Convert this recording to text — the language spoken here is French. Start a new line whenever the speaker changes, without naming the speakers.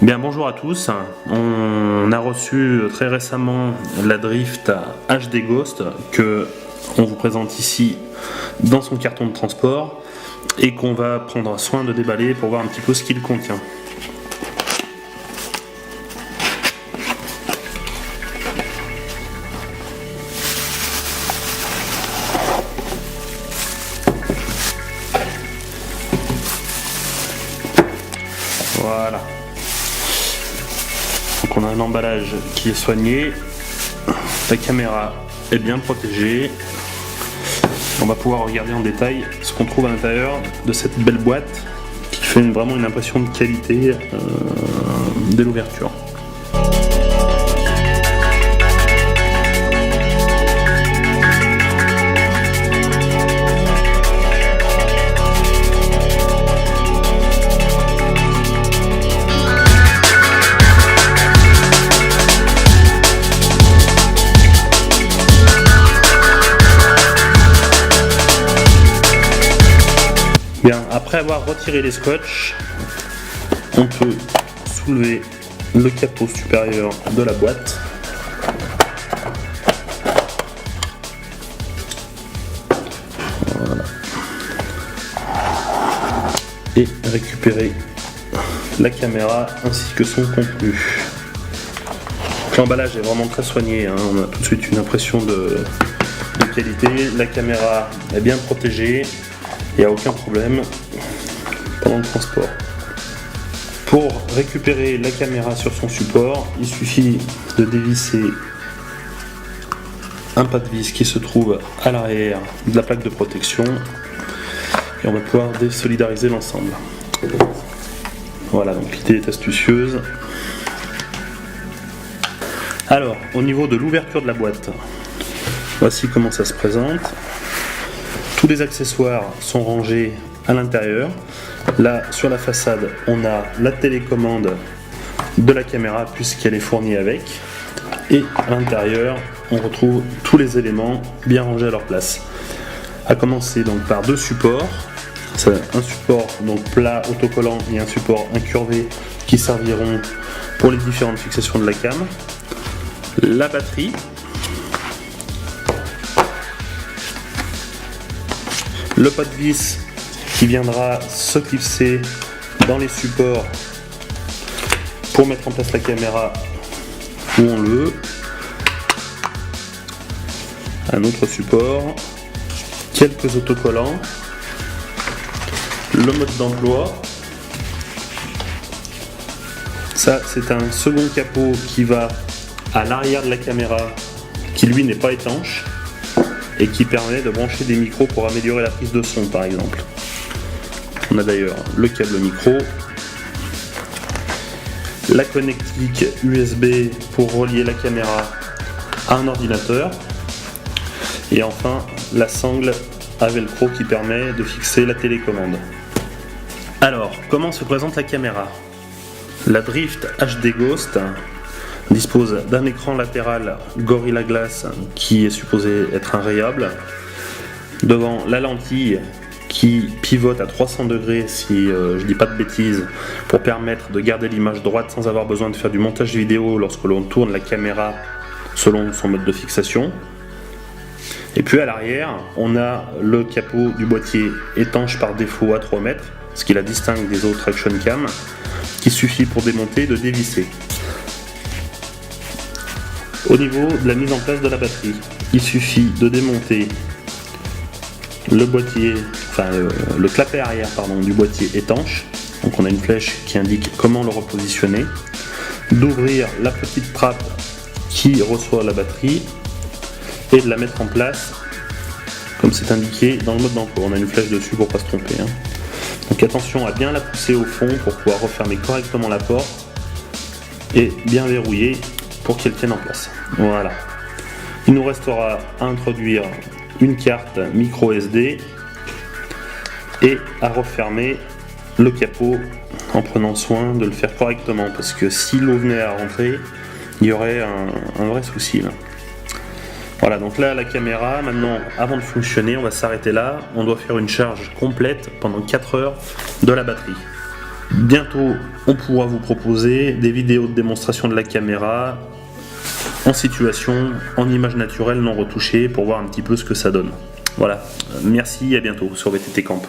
Bien, bonjour à tous. On a reçu très récemment la Drift HD Ghost que on vous présente ici dans son carton de transport et qu'on va prendre soin de déballer pour voir un petit peu ce qu'il contient. Voilà. Donc on a un emballage qui est soigné, la caméra est bien protégée. On va pouvoir regarder en détail ce qu'on trouve à l'intérieur de cette belle boîte qui fait vraiment une impression de qualité dès l'ouverture. Bien, après avoir retiré les scotch, on peut soulever le capot supérieur de la boîte. Voilà. Et récupérer la caméra ainsi que son contenu. L'emballage est vraiment très soigné, hein. On a tout de suite une impression de qualité. La caméra est bien protégée. Il n'y a aucun problème pendant le transport. Pour récupérer la caméra sur son support, il suffit de dévisser un pas de vis qui se trouve à l'arrière de la plaque de protection et on va pouvoir désolidariser l'ensemble. Voilà, donc l'idée est astucieuse. Alors, au niveau de l'ouverture de la boîte, voici comment ça se présente. Tous les accessoires sont rangés à l'intérieur. Là, sur la façade, on a la télécommande de la caméra puisqu'elle est fournie avec. Et à l'intérieur, on retrouve tous les éléments bien rangés à leur place. À commencer donc par deux supports. C'est un support donc plat autocollant et un support incurvé qui serviront pour les différentes fixations de la cam. La batterie. Le pas de vis qui viendra se clipser dans les supports pour mettre en place la caméra où on le veut. Un autre support, quelques autocollants, le mode d'emploi. Ça, c'est un second capot qui va à l'arrière de la caméra qui lui n'est pas étanche et qui permet de brancher des micros pour améliorer la prise de son par exemple. On a d'ailleurs le câble micro, la connectique USB pour relier la caméra à un ordinateur et enfin la sangle à velcro qui permet de fixer la télécommande. Alors, comment se présente la caméra? La Drift HD Ghost dispose d'un écran latéral Gorilla Glass qui est supposé être inrayable, devant la lentille qui pivote à 300 degrés si je dis pas de bêtises pour permettre de garder l'image droite sans avoir besoin de faire du montage vidéo lorsque l'on tourne la caméra selon son mode de fixation. Et puis à l'arrière on a le capot du boîtier étanche par défaut à 3 mètres, ce qui la distingue des autres action cam, qui suffit pour démonter et de dévisser. Au niveau de la mise en place de la batterie, il suffit de démonter le boîtier, le clapet arrière du boîtier étanche. Donc on a une flèche qui indique comment le repositionner, d'ouvrir la petite trappe qui reçoit la batterie et de la mettre en place comme c'est indiqué dans le mode d'emploi. On a une flèche dessus pour ne pas se tromper. Donc attention à bien la pousser au fond pour pouvoir refermer correctement la porte et bien verrouiller pour qu'elle tienne en place. Voilà. Il nous restera à introduire une carte micro SD et à refermer le capot en prenant soin de le faire correctement parce que si l'eau venait à rentrer, il y aurait un vrai souci là. Voilà, donc là la caméra, maintenant avant de fonctionner, on va s'arrêter là. On doit faire une charge complète pendant 4 heures de la batterie. Bientôt, on pourra vous proposer des vidéos de démonstration de la caméra en situation, en image naturelle non retouchée pour voir un petit peu ce que ça donne. Voilà, merci, à bientôt sur VTT Camp.